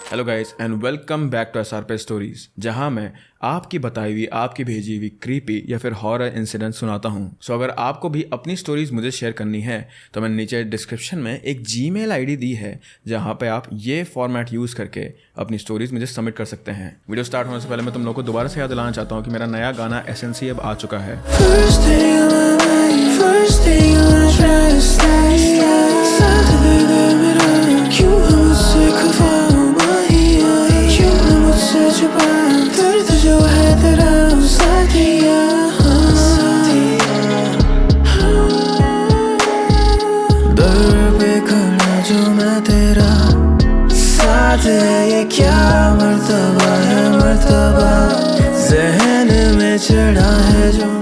Hello guys and welcome back to SRP stories, जहां मैं आपकी बताई हुई, आपकी भेजी हुई क्रीपी या फिर हॉरर इंसिडेंट सुनाता हूं। सो अगर आपको भी अपनी स्टोरीज मुझे शेयर करनी है तो मैंने नीचे डिस्क्रिप्शन में एक जीमेल आईडी दी है, जहां पे आप ये फॉर्मेट यूज करके अपनी स्टोरीज मुझे सबमिट कर सकते हैं। वीडियो स्टार्ट होने से पहले मैं तुम लोग को दोबारा से याद दिलाना चाहता हूँ कि मेरा नया गाना एसेंसी अब आ चुका है। ये क्या मर्तबा है, मर्तबा ज़हन में चढ़ा है जो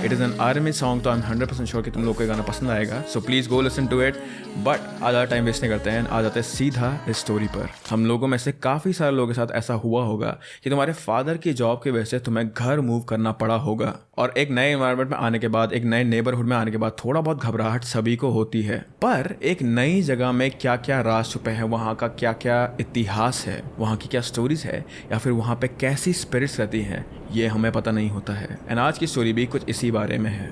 it is an army song, तो आई एम 100% श्योर कि तुम लोग को ये गाना पसंद आएगा। So please go listen to it. But ज़्यादा टाइम वेस्ट नहीं करते हैं, आ जाते हैं सीधा इस स्टोरी पर। हम लोगों में से काफ़ी सारे लोगों के साथ ऐसा हुआ होगा कि तुम्हारे फादर की जॉब की वजह से तुम्हें घर मूव करना पड़ा होगा, और एक नए एनवायरनमेंट में आने के बाद, एक नए नेबरहुड में आने के बाद थोड़ा बहुत घबराहट सभी को होती है। पर एक नई जगह में क्या क्या राज छुपे हैं, वहाँ का क्या क्या इतिहास है, वहाँ की क्या स्टोरीज है, या फिर वहाँ पे कैसी स्पिरिट्स रहती हैं, ये हमें पता नहीं होता है। एंड आज की स्टोरी भी कुछ इसी बारे में है।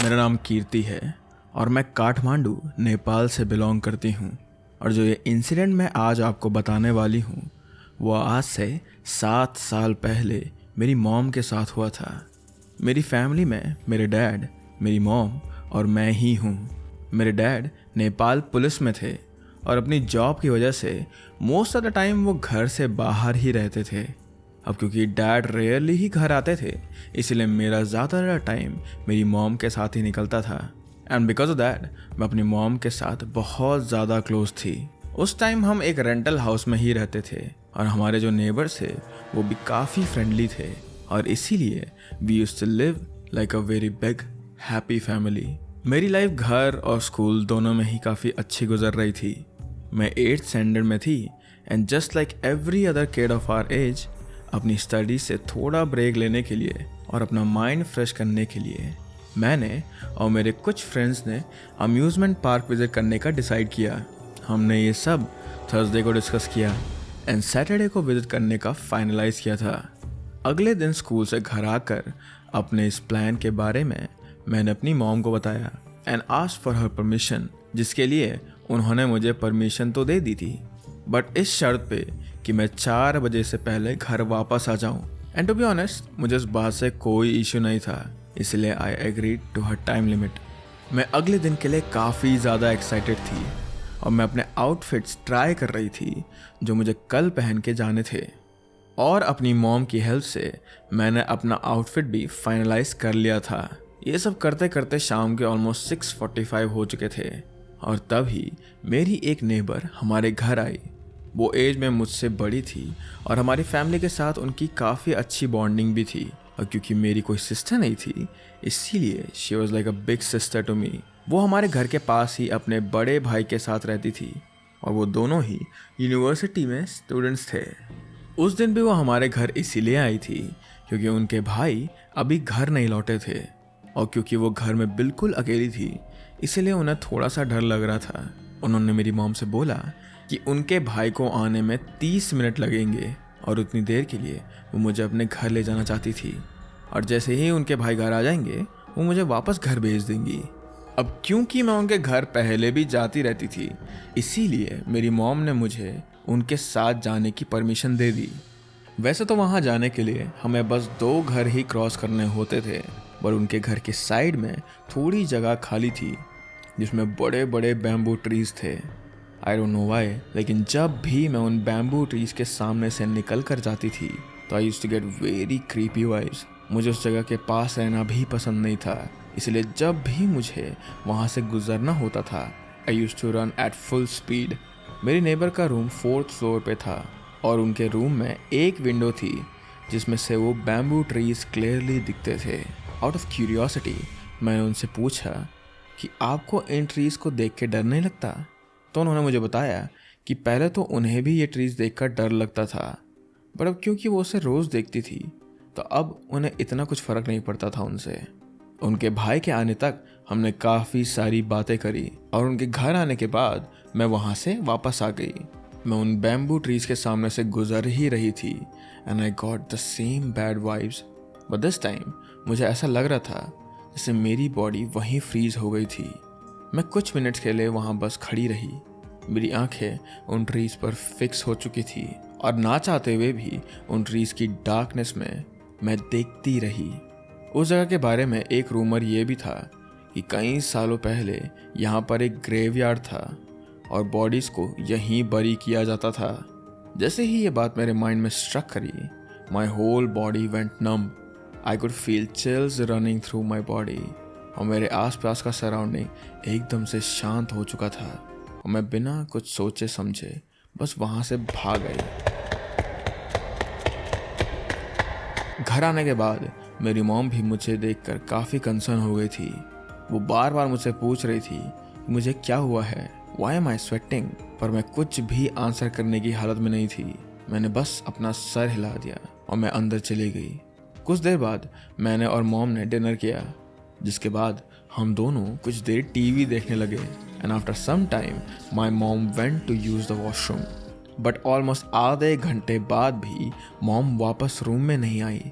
मेरा नाम कीर्ति है और मैं काठमांडू, नेपाल से बिलोंग करती हूँ। और जो ये इंसिडेंट मैं आज आपको बताने वाली हूँ वो आज से 7 साल पहले मेरी मॉम के साथ हुआ था। मेरी फैमिली में मेरे डैड, मेरी मॉम और मैं ही हूँ। मेरे डैड नेपाल पुलिस में थे और अपनी जॉब की वजह से मोस्ट ऑफ द टाइम वो घर से बाहर ही रहते थे। अब क्योंकि डैड रेयरली ही घर आते थे, इसलिए मेरा ज़्यादातर टाइम मेरी मॉम के साथ ही निकलता था। एंड बिकॉज ऑफ दैट मैं अपनी मॉम के साथ बहुत ज़्यादा क्लोज थी। उस टाइम हम एक रेंटल हाउस में ही रहते थे और हमारे जो नेबर्स थे वो भी काफ़ी फ्रेंडली थे, और इसीलिए we used to live like a very big happy family. मेरी लाइफ घर और स्कूल दोनों में ही काफ़ी अच्छी गुजर रही थी। मैं 8th स्टैंडर्ड में थी and just like every other kid of our age अपनी स्टडी से थोड़ा ब्रेक लेने के लिए और अपना माइंड फ्रेश करने के लिए मैंने और मेरे कुछ फ्रेंड्स ने अम्यूज़मेंट पार्क विज़िट करने का डिसाइड किया। हमने ये सब थर्सडे को डिस्कस किया एंड सैटरडे को विज़िट करने का फाइनलाइज़ किया था। अगले दिन स्कूल से घर आकर अपने इस प्लान के बारे में मैंने अपनी मॉम को बताया and asked for her permission, जिसके लिए उन्होंने मुझे परमिशन तो दे दी थी, बट इस शर्त पे कि मैं 4 बजे से पहले घर वापस आ जाऊं। एंड टू बी ऑनेस्ट मुझे इस बात से कोई इशू नहीं था, इसलिए I agreed to her time limit. मैं अगले दिन के लिए काफ़ी ज़्यादा एक्साइटेड थी और मैं अपने आउटफिट्स ट्राई कर रही थी जो मुझे कल पहन के जाने थे, और अपनी मॉम की हेल्प से मैंने अपना आउटफिट भी फाइनलाइज कर लिया था। ये सब करते करते शाम के ऑलमोस्ट 6:45 हो चुके थे और तभी मेरी एक नेबर हमारे घर आई। वो एज में मुझसे बड़ी थी और हमारी फैमिली के साथ उनकी काफ़ी अच्छी बॉन्डिंग भी थी, और क्योंकि मेरी कोई सिस्टर नहीं थी इसीलिए she was like a big sister to me. वो हमारे घर के पास ही अपने बड़े भाई के साथ रहती थी और वो दोनों ही यूनिवर्सिटी में स्टूडेंट्स थे। उस दिन भी वो हमारे घर इसीलिए आई थी क्योंकि उनके भाई अभी घर नहीं लौटे थे, और क्योंकि वो घर में बिल्कुल अकेली थी इसीलिए उन्हें थोड़ा सा डर लग रहा था। उन्होंने मेरी मॉम से बोला कि उनके भाई को आने में 30 मिनट लगेंगे और उतनी देर के लिए वो मुझे अपने घर ले जाना चाहती थी, और जैसे ही उनके भाई घर आ जाएंगे वो मुझे वापस घर भेज देंगी। अब क्योंकि मैं उनके घर पहले भी जाती रहती थी इसीलिए मेरी मॉम ने मुझे उनके साथ जाने की परमिशन दे दी। वैसे तो वहाँ जाने के लिए हमें बस 2 घर ही क्रॉस करने होते थे, पर उनके घर के साइड में थोड़ी जगह खाली थी जिसमें बड़े बड़े बैम्बू ट्रीज थे। आई डोंट नो व्हाई, लेकिन जब भी मैं उन बैम्बू ट्रीज के सामने से निकल कर जाती थी तो I used to get very creepy vibes. मुझे उस जगह के पास रहना भी पसंद नहीं था, इसलिए जब भी मुझे वहाँ से गुजरना होता था I used to run at full speed. मेरी नेबर का रूम 4th फ्लोर पे था और उनके रूम में एक विंडो थी जिसमें से वो बैम्बू ट्रीज क्लियरली दिखते थे। आउट ऑफ क्यूरियोसिटी मैंने उनसे पूछा कि आपको इन ट्रीज़ को देख के डर नहीं लगता? तो उन्होंने मुझे बताया कि पहले तो उन्हें भी ये ट्रीज़ देखकर डर लगता था, बट अब क्योंकि वो उसे रोज़ देखती थी तो अब उन्हें इतना कुछ फ़र्क नहीं पड़ता था उनसे। उनके भाई के आने तक हमने काफ़ी सारी बातें करी और उनके घर आने के बाद मैं वहाँ से वापस आ गई। मैं उन बैम्बू ट्रीज के सामने से गुजर ही रही थी and I got the same bad vibes, but this time मुझे ऐसा लग रहा था जैसे मेरी बॉडी वहीं फ्रीज हो गई थी। मैं कुछ मिनट्स के लिए वहाँ बस खड़ी रही। मेरी आंखें उन ट्रीज पर फिक्स हो चुकी थी और ना चाहते हुए भी उन ट्रीज की डार्कनेस में मैं देखती रही। उस जगह के बारे में एक रूमर ये भी था कि कई सालों पहले यहाँ पर एक ग्रेवयार्ड था और बॉडीज़ को यहीं बरी किया जाता था। जैसे ही ये बात मेरे माइंड में स्ट्रक करी, my whole body went numb. I could feel chills running through my body और मेरे आसपास का सराउंडिंग एकदम से शांत हो चुका था और मैं बिना कुछ सोचे समझे बस वहाँ से भाग गई। घर आने के बाद मेरी मॉम भी मुझे देखकर काफ़ी कंसर्न हो गई थी। वो बार बार मुझसे पूछ रही थी कि मुझे क्या हुआ है, वाई एम आई स्वेटिंग, पर मैं कुछ भी आंसर करने की हालत में नहीं थी। मैंने बस अपना सर हिला दिया और मैं अंदर चली गई। कुछ देर बाद मैंने और मॉम ने डिनर किया, जिसके बाद हम दोनों कुछ देर टीवी देखने लगे and after some time my mom went to use the washroom, but almost आधे घंटे बाद भी मॉम वापस रूम में नहीं आई,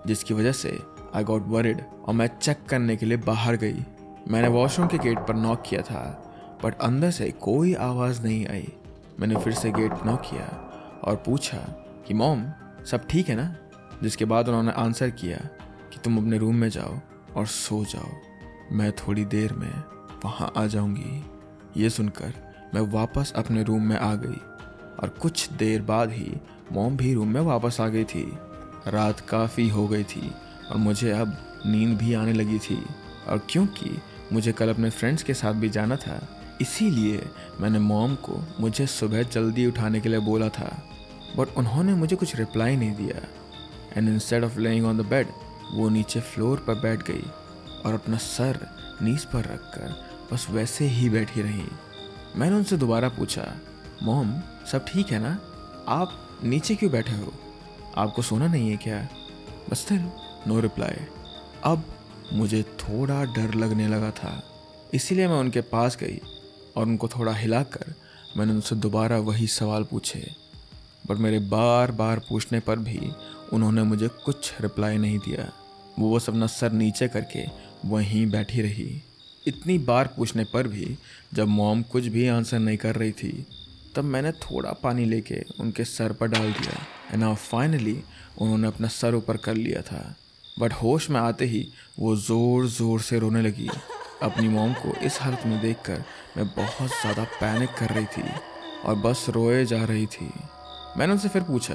जिसकी वजह से आई गॉट वरिड और मैं चेक करने के लिए बाहर गई। मैंने वॉशरूम के गेट पर नॉक किया था बट अंदर से कोई आवाज़ नहीं आई। मैंने फिर से गेट नॉक किया और पूछा कि मॉम सब ठीक है ना, जिसके बाद उन्होंने आंसर किया कि तुम अपने रूम में जाओ और सो जाओ, मैं थोड़ी देर में वहाँ आ जाऊँगी। ये सुनकर मैं वापस अपने रूम में आ गई और कुछ देर बाद ही मॉम भी रूम में वापस आ गई थी। रात काफ़ी हो गई थी और मुझे अब नींद भी आने लगी थी और क्योंकि मुझे कल अपने फ्रेंड्स के साथ भी जाना था, इसीलिए मैंने मॉम को मुझे सुबह जल्दी उठाने के लिए बोला था, बट उन्होंने मुझे कुछ रिप्लाई नहीं दिया and instead of laying on the bed वो नीचे फ्लोर पर बैठ गई और अपना सर नीज पर रखकर बस वैसे ही बैठी रही। मैंने उनसे दोबारा पूछा, मॉम सब ठीक है ना, आप नीचे क्यों बैठे हो, आपको सोना नहीं है क्या? बस स्टिल नो रिप्लाई। अब मुझे थोड़ा डर लगने लगा था, इसीलिए मैं उनके पास गई और उनको थोड़ा हिलाकर मैंने उनसे दोबारा वही सवाल पूछे, बट मेरे बार बार पूछने पर भी उन्होंने मुझे कुछ रिप्लाई नहीं दिया। वो बस अपना सर नीचे करके वहीं बैठी रही। इतनी बार पूछने पर भी जब मॉम कुछ भी आंसर नहीं कर रही थी, तब मैंने थोड़ा पानी लेके उनके सर पर डाल दिया एंड नाउ फाइनली उन्होंने अपना सर ऊपर कर लिया था। बट होश में आते ही वो ज़ोर ज़ोर से रोने लगी। अपनी मॉम को इस हालत में देखकर मैं बहुत ज़्यादा पैनिक कर रही थी और बस रोए जा रही थी। मैंने उनसे फिर पूछा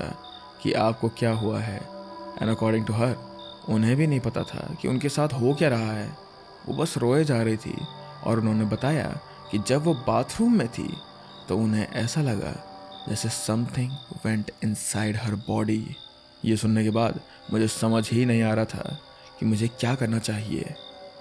कि आपको क्या हुआ है, एंड अकॉर्डिंग टू हर उन्हें भी नहीं पता था कि उनके साथ हो क्या रहा है। वो बस रोए जा रही थी और उन्होंने बताया कि जब वो बाथरूम में थी तो उन्हें ऐसा लगा जैसे समथिंग वेंट इनसाइड हर बॉडी। ये सुनने के बाद मुझे समझ ही नहीं आ रहा था कि मुझे क्या करना चाहिए।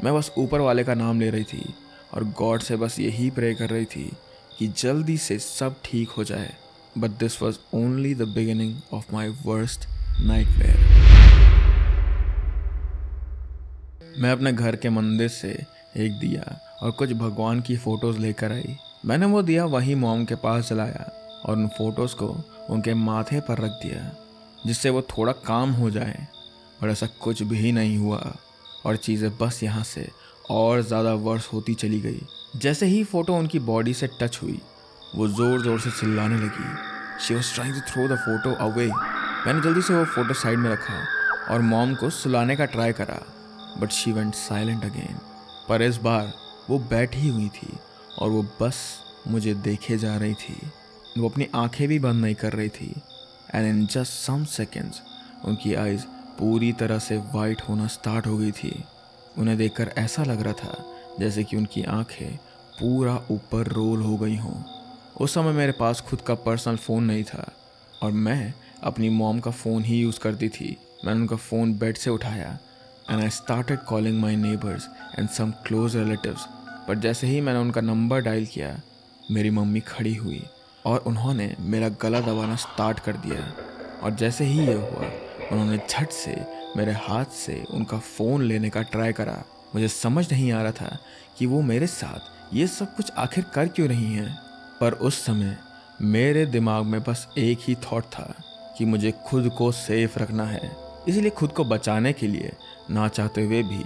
मैं बस ऊपर वाले का नाम ले रही थी और गॉड से बस यही प्रे कर रही थी कि जल्दी से सब ठीक हो जाए, but this was only the beginning of my worst nightmare. मैं अपने घर के मंदिर से एक दिया और कुछ भगवान की फ़ोटोज़ लेकर आई। मैंने वो दिया वहीं मॉम के पास जलाया और उन फोटोज़ को उनके माथे पर रख दिया जिससे वो थोड़ा काम हो जाए, और ऐसा कुछ भी नहीं हुआ और चीज़ें बस यहाँ से और ज़्यादा वर्स होती चली गई। जैसे ही फ़ोटो उनकी बॉडी से टच हुई वो ज़ोर ज़ोर से चिल्लाने लगी। She was trying to throw the photo away. मैंने जल्दी से वो फ़ोटो साइड में रखा और मॉम को सुलाने का ट्राई करा, but she went silent again. पर इस बार वो बैठी हुई थी और वो बस मुझे देखे जा रही थी। वो अपनी आंखें भी बंद नहीं कर रही थी and in just some seconds उनकी आइज़ पूरी तरह से वाइट होना स्टार्ट हो गई थी। उन्हें देखकर ऐसा लग रहा था जैसे कि उनकी आंखें पूरा ऊपर रोल हो गई हों। उस समय मेरे पास खुद का पर्सनल फ़ोन नहीं था और मैं अपनी मॉम का फ़ोन ही यूज़ करती थी। मैंने उनका फ़ोन बेड से उठाया and I started calling my neighbours and some close relatives. पर जैसे ही मैंने उनका नंबर डायल किया, मेरी मम्मी खड़ी हुई और उन्होंने मेरा गला दबाना स्टार्ट कर दिया। और जैसे ही ये हुआ उन्होंने झट से मेरे हाथ से उनका फ़ोन लेने का ट्राई करा। मुझे समझ नहीं आ रहा था कि वो मेरे साथ ये सब कुछ आखिर कर क्यों रही हैं, पर उस समय मेरे दिमाग में बस एक ही थॉट था कि मुझे खुद को सेफ रखना है। इसीलिए खुद को बचाने के लिए ना चाहते हुए भी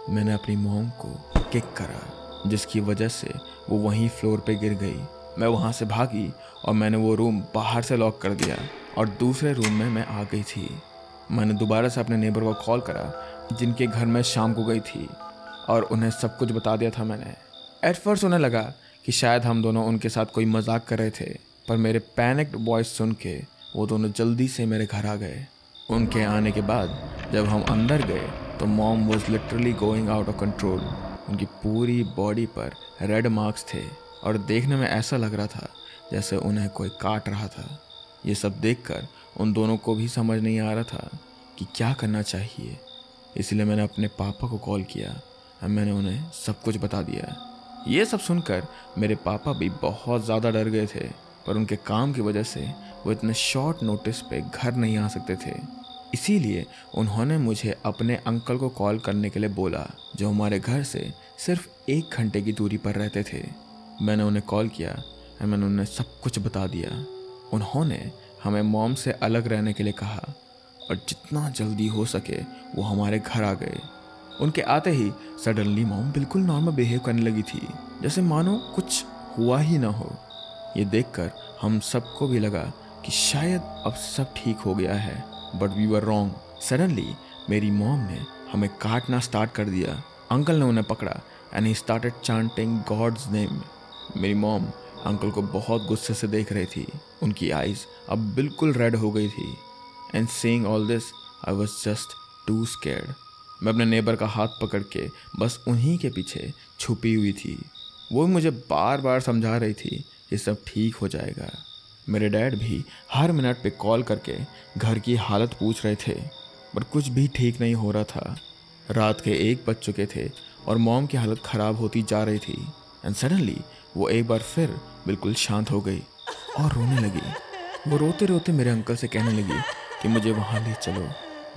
मैंने अपनी मॉम को किक करा, जिसकी वजह से वो वहीं फ्लोर पे गिर गई। मैं वहाँ से भागी और मैंने वो रूम बाहर से लॉक कर दिया और दूसरे रूम में मैं आ गई थी। मैंने दोबारा से अपने नेबर को कॉल करा जिनके घर में शाम को गई थी और उन्हें सब कुछ बता दिया था मैंने। एट फर्स्ट उन्हें लगा कि शायद हम दोनों उनके साथ कोई मजाक कर रहे थे, पर मेरे पैनिक्ड वॉइस सुन के वो दोनों जल्दी से मेरे घर आ गए। उनके आने के बाद जब हम अंदर गए तो mom was literally going out of control. उनकी पूरी बॉडी पर रेड मार्क्स थे और देखने में ऐसा लग रहा था जैसे उन्हें कोई काट रहा था। ये सब देखकर उन दोनों को भी समझ नहीं आ रहा था कि क्या करना चाहिए, इसलिए मैंने अपने पापा को कॉल किया और मैंने उन्हें सब कुछ बता दिया। ये सब सुनकर मेरे पापा भी बहुत ज़्यादा डर गए थे, पर उनके काम की वजह से वो इतने शॉर्ट नोटिस पे घर नहीं आ सकते थे। इसीलिए उन्होंने मुझे अपने अंकल को कॉल करने के लिए बोला, जो हमारे घर से सिर्फ 1 घंटे की दूरी पर रहते थे। मैंने उन्हें कॉल किया और मैंने उन्हें सब कुछ बता दिया। उन्होंने हमें मॉम से अलग रहने के लिए कहा और जितना जल्दी हो सके वो हमारे घर आ गए। उनके आते ही सडनली मॉम बिल्कुल नॉर्मल बिहेव करने लगी थी, जैसे मानो कुछ हुआ ही ना हो। ये देखकर हम सबको भी लगा कि शायद अब सब ठीक हो गया है, but we were wrong. Suddenly मेरी मॉम ने हमें काटना स्टार्ट कर दिया। अंकल ने उन्हें पकड़ा and he started chanting god's name. मेरी मॉम अंकल को बहुत गुस्से से देख रही थी। उनकी आईज अब बिल्कुल रेड हो गई थी। And seeing all this I was just too scared. मैं अपने नेबर का हाथ पकड़ के बस उन्हीं के पीछे छुपी हुई थी। वो मुझे बार बार समझा रही थी कि सब ठीक हो जाएगा। मेरे डैड भी हर मिनट पे कॉल करके घर की हालत पूछ रहे थे, पर कुछ भी ठीक नहीं हो रहा था। रात के 1 बज चुके थे और मॉम की हालत ख़राब होती जा रही थी। एंड सडनली वो एक बार फिर बिल्कुल शांत हो गई और रोने लगी। वो रोते रोते मेरे अंकल से कहने लगी कि मुझे वहाँ ले चलो,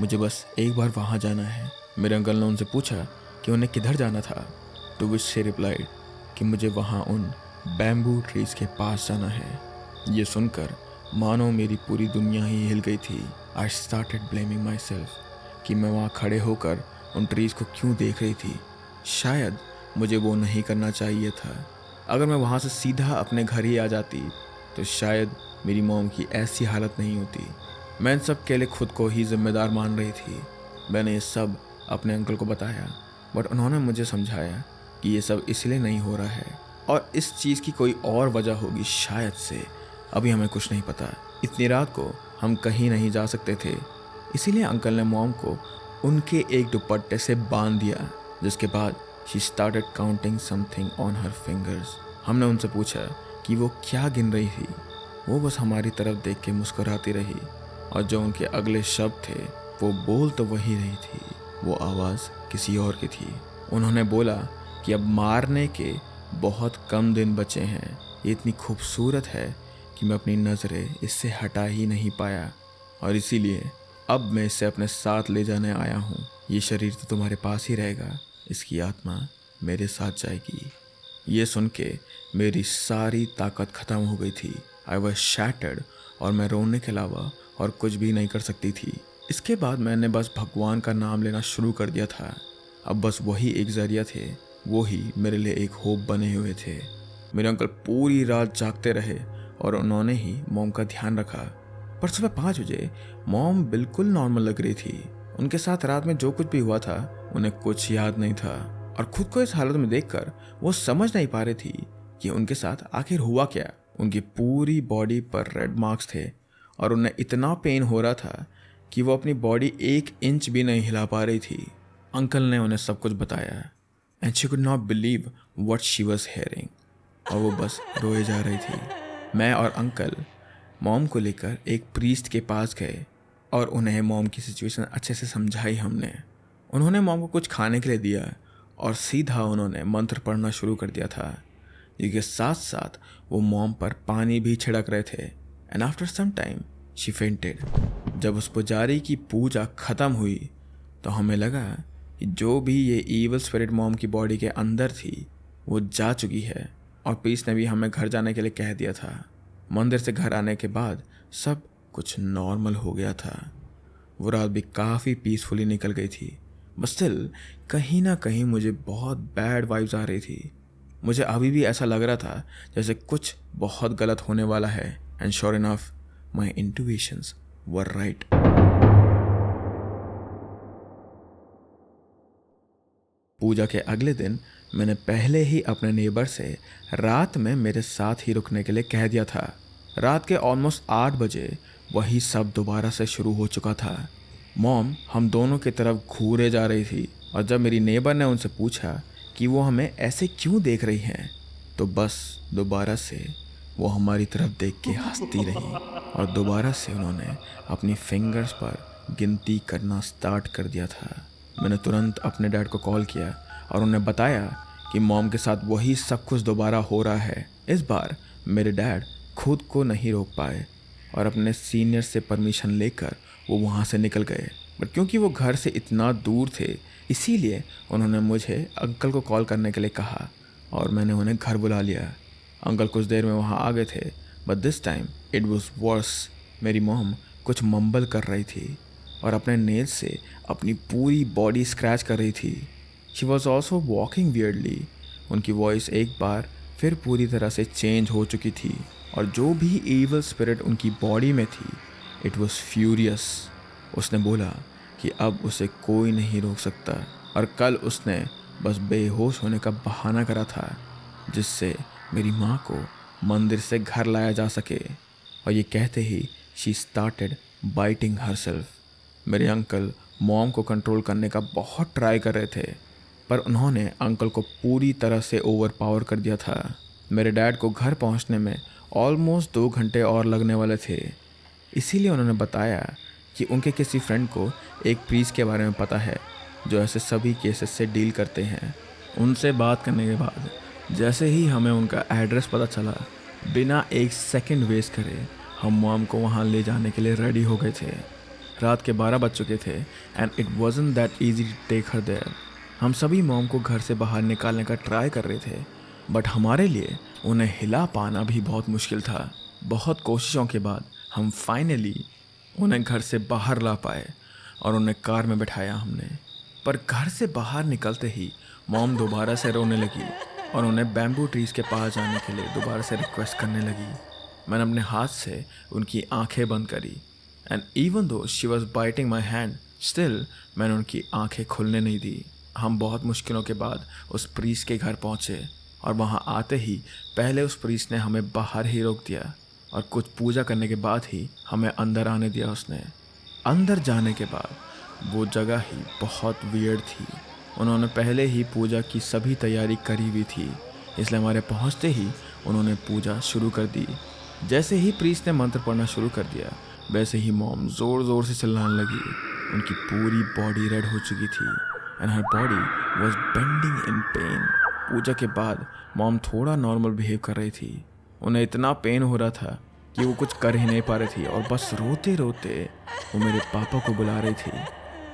मुझे बस एक बार वहाँ जाना है। मेरे अंकल ने उनसे पूछा कि उन्हें किधर जाना था, टू विच शी रिप्लाइड कि मुझे वहाँ उन बैम्बू ट्रीज के पास जाना है। ये सुनकर मानो मेरी पूरी दुनिया ही हिल गई थी। I started blaming my self कि मैं वहाँ खड़े होकर उन ट्रीज को क्यों देख रही थी। शायद मुझे वो नहीं करना चाहिए था। अगर मैं वहाँ से सीधा अपने घर ही आ जाती तो शायद मेरी मॉम की ऐसी हालत नहीं होती। मैं इन सब के लिए खुद को ही जिम्मेदार मान रही थी। मैंने ये सब अपने अंकल को बताया, बट उन्होंने मुझे समझाया कि ये सब इसलिए नहीं हो रहा है और इस चीज़ की कोई और वजह होगी शायद से, अभी हमें कुछ नहीं पता। इतनी रात को हम कहीं नहीं जा सकते थे, इसीलिए अंकल ने मॉम को उनके एक दुपट्टे से बांध दिया, जिसके बाद she started counting something on her fingers. हमने उनसे पूछा कि वो क्या गिन रही थी। वो बस हमारी तरफ देख के मुस्कुराती रही और जो उनके अगले शब्द थे वो बोल तो वही रही थी, वो आवाज़ किसी और की थी। उन्होंने बोला कि अब मारने के बहुत कम दिन बचे हैं। ये इतनी खूबसूरत है कि मैं अपनी नज़रें इससे हटा ही नहीं पाया और इसीलिए अब मैं इसे अपने साथ ले जाने आया हूँ। ये शरीर तो तुम्हारे पास ही रहेगा, इसकी आत्मा मेरे साथ जाएगी। ये सुन के मेरी सारी ताकत ख़त्म हो गई थी। आई वॉज शैटर्ड और मैं रोने के अलावा और कुछ भी नहीं कर सकती थी। इसके बाद मैंने बस भगवान का नाम लेना शुरू कर दिया था। अब बस वही एक ज़रिया थे, वो ही मेरे लिए एक होप बने हुए थे। मेरे अंकल पूरी रात जागते रहे और उन्होंने ही मॉम का ध्यान रखा। पर सुबह 5 बजे मॉम बिल्कुल नॉर्मल लग रही थी। उनके साथ रात में जो कुछ भी हुआ था उन्हें कुछ याद नहीं था और खुद को इस हालत में देखकर वो समझ नहीं पा रही थी कि उनके साथ आखिर हुआ क्या। उनकी पूरी बॉडी पर रेड मार्क्स थे और उन्हें इतना पेन हो रहा था कि वो अपनी बॉडी 1 इंच भी नहीं हिला पा रही थी। अंकल ने उन्हें सब कुछ बताया and she could not believe what she was hearing और वो बस रोए जा रही थी। मैं और अंकल मॉम को लेकर एक प्रीस्ट के पास गए और उन्हें मॉम की सिचुएशन अच्छे से समझाई हमने। उन्होंने मॉम को कुछ खाने के लिए दिया और सीधा उन्होंने मंत्र पढ़ना शुरू कर दिया था, जिसके साथ साथ वो मॉम पर पानी भी छिड़क रहे थे। And after some time she fainted. जब उस पुजारी की पूजा ख़त्म हुई तो हमें लगा कि जो भी ये ईवल स्पिरिट मॉम की बॉडी के अंदर थी वो जा चुकी है, और प्रीस्ट ने भी हमें घर जाने के लिए कह दिया था। मंदिर से घर आने के बाद सब कुछ नॉर्मल हो गया था। वो रात भी काफ़ी पीसफुली निकल गई थी, बस स्टिल कहीं ना कहीं मुझे बहुत बैड वाइब्स आ रही थी। मुझे अभी भी ऐसा लग रहा था जैसे कुछ बहुत गलत होने वाला है। And sure enough my intuitions were right. पूजा के अगले दिन मैंने पहले ही अपने नेबर से रात में मेरे साथ ही रुकने के लिए कह दिया था। रात के ऑलमोस्ट 8 बजे वही सब दोबारा से शुरू हो चुका था। मॉम हम दोनों की तरफ घूरे जा रही थी, और जब मेरी नेबर ने उनसे पूछा कि वो हमें ऐसे क्यों देख रही हैं, तो बस दोबारा से वो हमारी तरफ देख के हंसती रही, और दोबारा से उन्होंने अपनी फिंगर्स पर गिनती करना स्टार्ट कर दिया था। मैंने तुरंत अपने डैड को कॉल किया और उन्हें बताया कि मॉम के साथ वही सब कुछ दोबारा हो रहा है। इस बार मेरे डैड खुद को नहीं रोक पाए और अपने सीनियर से परमिशन लेकर वो वहाँ से निकल गए। बट क्योंकि वो घर से इतना दूर थे, इसीलिए उन्होंने मुझे अंकल को कॉल करने के लिए कहा और मैंने उन्हें घर बुला लिया। अंकल कुछ देर में वहाँ आ गए थे, but this time it was worse. मेरी मॉम कुछ मम्बल कर रही थी और अपने नेल से अपनी पूरी बॉडी स्क्रैच कर रही थी। She was also walking weirdly. उनकी वॉइस एक बार फिर पूरी तरह से चेंज हो चुकी थी, और जो भी ईवल स्पिरिट उनकी बॉडी में थी इट वॉज फ्यूरियस। उसने बोला कि अब उसे कोई नहीं रोक सकता, और कल उसने बस बेहोश होने का बहाना करा था जिससे मेरी माँ को मंदिर से घर लाया जा सके। और ये कहते ही शी स्टार्टेड बाइटिंग हरसेल्फ। मेरे अंकल मॉम को कंट्रोल करने का बहुत ट्राई कर रहे थे, पर उन्होंने अंकल को पूरी तरह से ओवर पावर कर दिया था। मेरे डैड को घर पहुंचने में ऑलमोस्ट 2 घंटे और लगने वाले थे। इसीलिए उन्होंने बताया कि उनके किसी फ्रेंड को एक प्रीस्ट के बारे में पता है जो ऐसे सभी केसेस से डील करते हैं। उनसे बात करने के बाद जैसे ही हमें उनका एड्रेस पता चला, बिना एक सेकंड वेस्ट करे हम मॉम को वहाँ ले जाने के लिए रेडी हो गए थे। रात के 12 बज चुके थे and it wasn't that easy to take her there. हम सभी मॉम को घर से बाहर निकालने का ट्राई कर रहे थे, बट हमारे लिए उन्हें हिला पाना भी बहुत मुश्किल था। बहुत कोशिशों के बाद हम फाइनली उन्हें घर से बाहर ला पाए और उन्हें कार में बैठाया हमने। पर घर से बाहर निकलते ही मॉम दोबारा से रोने लगी और उन्हें बैम्बू ट्रीज़ के पास जाने के लिए दोबारा से रिक्वेस्ट करने लगी। मैंने अपने हाथ से उनकी आंखें बंद करी एंड इवन दो she was biting my hand, still मैंने उनकी आंखें खुलने नहीं दी। हम बहुत मुश्किलों के बाद उस प्रीस्ट के घर पहुँचे और वहाँ आते ही पहले उस प्रीस्ट ने हमें बाहर ही रोक दिया और कुछ पूजा करने के बाद ही हमें अंदर आने दिया उसने। अंदर जाने के बाद वो जगह ही बहुत वियर्ड थी। उन्होंने पहले ही पूजा की सभी तैयारी करी हुई थी, इसलिए हमारे पहुँचते ही उन्होंने पूजा शुरू कर दी। जैसे ही प्रीस्ट ने मंत्र पढ़ना शुरू कर दिया, वैसे ही मॉम ज़ोर ज़ोर से चिल्लाने लगी। उनकी पूरी बॉडी रेड हो चुकी थी and her body was bending in pain. पूजा के बाद मॉम थोड़ा नॉर्मल बिहेव कर रही थी। उन्हें इतना पेन हो रहा था कि वो कुछ कर ही नहीं पा रही थी और बस रोते रोते वो मेरे पापा को बुला रही थी।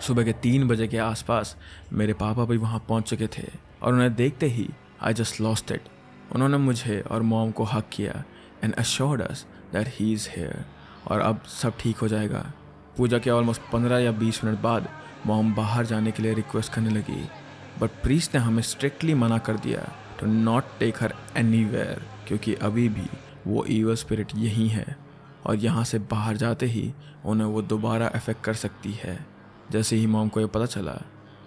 सुबह के 3 बजे के आसपास मेरे पापा भी वहाँ पहुँच चुके थे और उन्हें देखते ही आई जस्ट लॉस्ट इट। उन्होंने मुझे और मॉम को हक किया and assured us that he is here और अब सब ठीक हो जाएगा। पूजा के ऑलमोस्ट 15 या 20 मिनट बाद मॉम बाहर जाने के लिए रिक्वेस्ट करने लगी, बट प्रीस्ट ने हमें स्ट्रिक्टली मना कर दिया to not take her anywhere, क्योंकि अभी भी वो ईवल स्पिरिट यहीं है और यहाँ से बाहर जाते ही उन्हें वो दोबारा अफेक्ट कर सकती है। जैसे ही मॉम को ये पता चला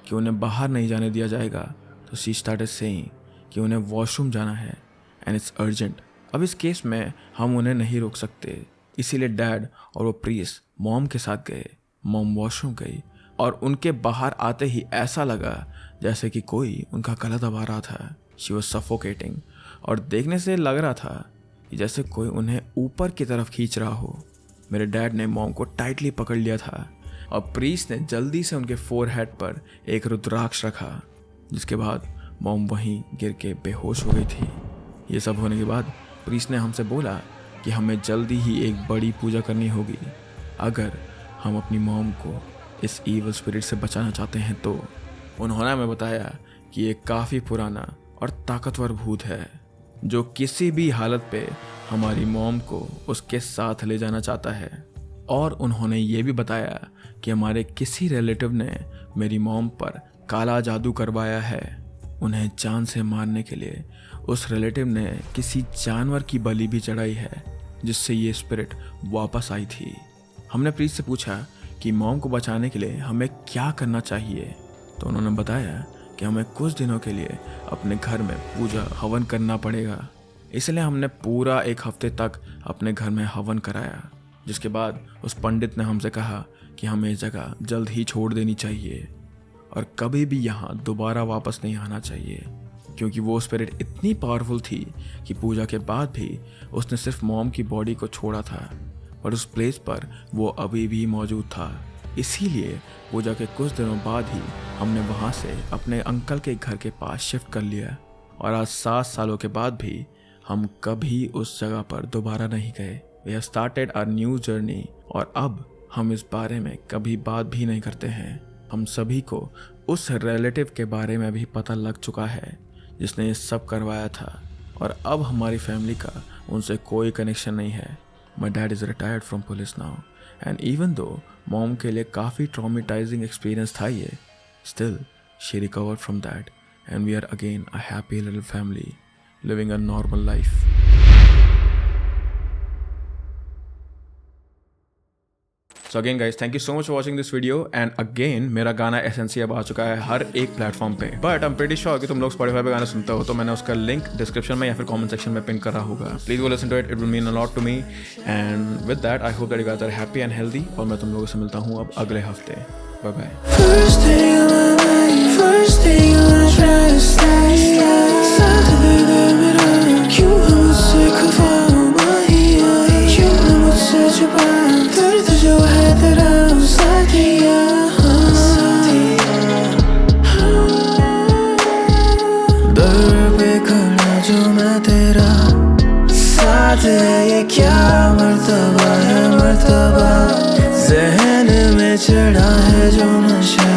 कि उन्हें बाहर नहीं जाने दिया जाएगा, तो शी स्टार्टेड सेइंग कि उन्हें वॉशरूम जाना है एंड इट्स अर्जेंट। अब इस केस में हम उन्हें नहीं रोक सकते, इसीलिए डैड और वो प्रीस्ट मॉम के साथ गए। मॉम वॉशरूम गई और उनके बाहर आते ही ऐसा लगा जैसे कि कोई उनका गला दबा रहा था। शी वॉज सफोकेटिंग और देखने से लग रहा था कि जैसे कोई उन्हें ऊपर की तरफ खींच रहा हो। मेरे डैड ने मॉम को टाइटली पकड़ लिया था और प्रीस्ट ने जल्दी से उनके फोरहेड पर एक रुद्राक्ष रखा, जिसके बाद मॉम वहीं गिर के बेहोश हो गई थी। ये सब होने के बाद प्रीस्ट ने हमसे बोला कि हमें जल्दी ही एक बड़ी पूजा करनी होगी अगर हम अपनी मॉम को इस ईवल स्पिरिट से बचाना चाहते हैं तो उन्होंने हमें बताया कि ये काफ़ी पुराना और ताकतवर भूत है जो किसी भी हालत पे हमारी मॉम को उसके साथ ले जाना चाहता है। और उन्होंने ये भी बताया कि हमारे किसी रिलेटिव ने मेरी मॉम पर काला जादू करवाया है। उन्हें जान से मारने के लिए उस रिलेटिव ने किसी जानवर की बलि भी चढ़ाई है जिससे ये स्पिरिट वापस आई थी। हमने प्रीत से पूछा कि मॉम को बचाने के लिए हमें क्या करना चाहिए, तो उन्होंने बताया कि हमें कुछ दिनों के लिए अपने घर में पूजा हवन करना पड़ेगा। इसलिए हमने पूरा एक हफ्ते तक अपने घर में हवन कराया, जिसके बाद उस पंडित ने हमसे कहा कि हमें इस जगह जल्द ही छोड़ देनी चाहिए और कभी भी यहाँ दोबारा वापस नहीं आना चाहिए, क्योंकि वो स्पिरिट इतनी पावरफुल थी कि पूजा के बाद भी उसने सिर्फ मॉम की बॉडी को छोड़ा था, पर उस प्लेस पर वो अभी भी मौजूद था। इसीलिए पूजा के कुछ दिनों बाद ही हमने वहाँ से अपने अंकल के घर के पास शिफ्ट कर लिया और आज 7 सालों के बाद भी हम कभी उस जगह पर दोबारा नहीं गए। We have started our new journey और अब हम इस बारे में कभी बात भी नहीं करते हैं। हम सभी को उस रिलेटिव के बारे में भी पता लग चुका है जिसने ये सब करवाया था और अब हमारी फैमिली का उनसे कोई कनेक्शन नहीं है। My dad is retired from police now and even though mom के लिए काफ़ी ट्रॉमेटाइजिंग एक्सपीरियंस था ये, still she recovered from that and we are again a happy little family living a normal life. So again guys thank you so much for watching this video and again मेरा गाना एसेंसी अब आ चुका है हर एक platform पे, but I am pretty sure कि तुम लोग स्पॉटिफाई पे गाना सुनते हो, तो मैंने उसका लिंक डिस्क्रिप्शन में या फिर कमेंट सेक्शन में पिन करा होगा। Please go listen to it, it will mean a lot to me and with that I hope that you guys are happy and healthy और मैं तुम लोगों से मिलता हूँ अब अगले हफ्ते। Bye bye. ये क्या मर्तबा है मर्तबा, ज़हन में चढ़ा है जो नशा।